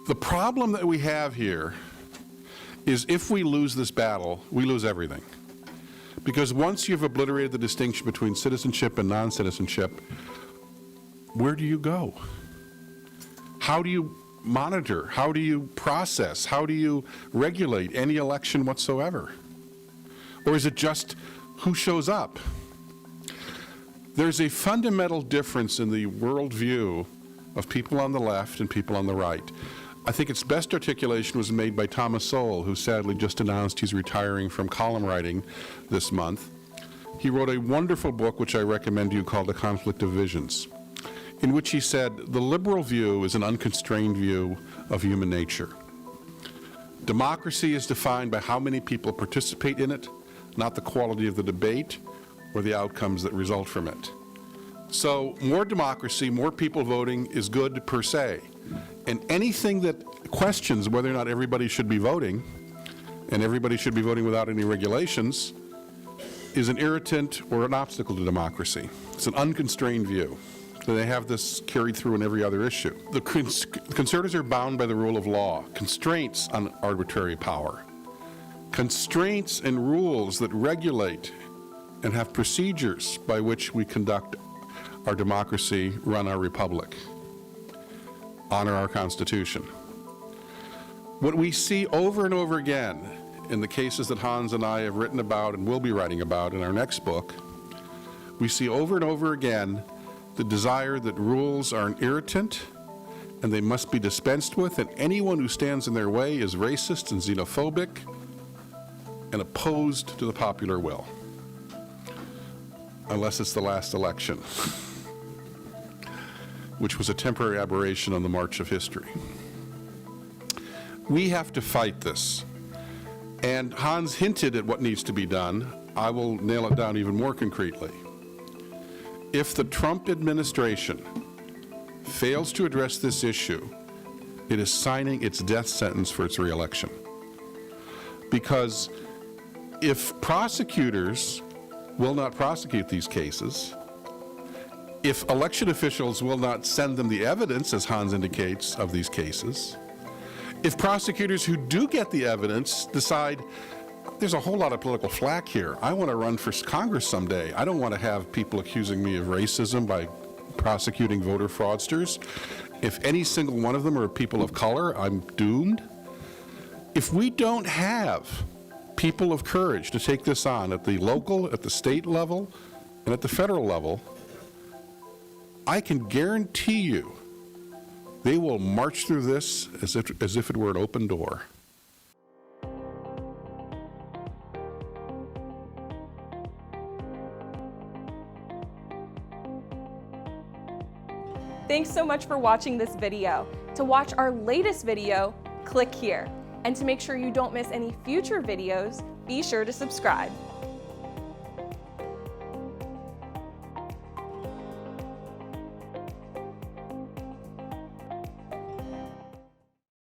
The problem that we have here is if we lose this battle, we lose everything. Because once you've obliterated the distinction between citizenship and non-citizenship, where do you go? How do you monitor? How do you process? How do you regulate any election whatsoever? Or is it just who shows up? There's a fundamental difference in the worldview of people on the left and people on the right. I think its best articulation was made by Thomas Sowell, who sadly just announced he's retiring from column writing this month. He wrote a wonderful book, which I recommend to you, called The Conflict of Visions, in which he said, the liberal view is an unconstrained view of human nature. Democracy is defined by how many people participate in it, not the quality of the debate or the outcomes that result from it. So more democracy, more people voting is good per se. And anything that questions whether or not everybody should be voting, and everybody should be voting without any regulations, is an irritant or an obstacle to democracy. It's an unconstrained view. And they have this carried through in every other issue. The conservatives are bound by the rule of law, constraints on arbitrary power, constraints and rules that regulate and have procedures by which we conduct our democracy, run our republic, honor our Constitution. What we see over and over again in the cases that Hans and I have written about and will be writing about in our next book, we see over and over again the desire that rules are an irritant and they must be dispensed with, and anyone who stands in their way is racist and xenophobic and opposed to the popular will, unless it's the last election, which was a temporary aberration on the march of history. We have to fight this. And Hans hinted at what needs to be done. I will nail it down even more concretely. If the Trump administration fails to address this issue, it is signing its death sentence for its reelection. Because if prosecutors will not prosecute these cases, if election officials will not send them the evidence, as Hans indicates, of these cases, if prosecutors who do get the evidence decide there's a whole lot of political flack here, I want to run for Congress someday, I don't want to have people accusing me of racism by prosecuting voter fraudsters, if any single one of them are people of color, I'm doomed. If we don't have people of courage to take this on at the local, at the state level, and at the federal level, I can guarantee you they will march through this as if it were an open door. Thanks so much for watching this video. To watch our latest video, click here. And to make sure you don't miss any future videos, be sure to subscribe.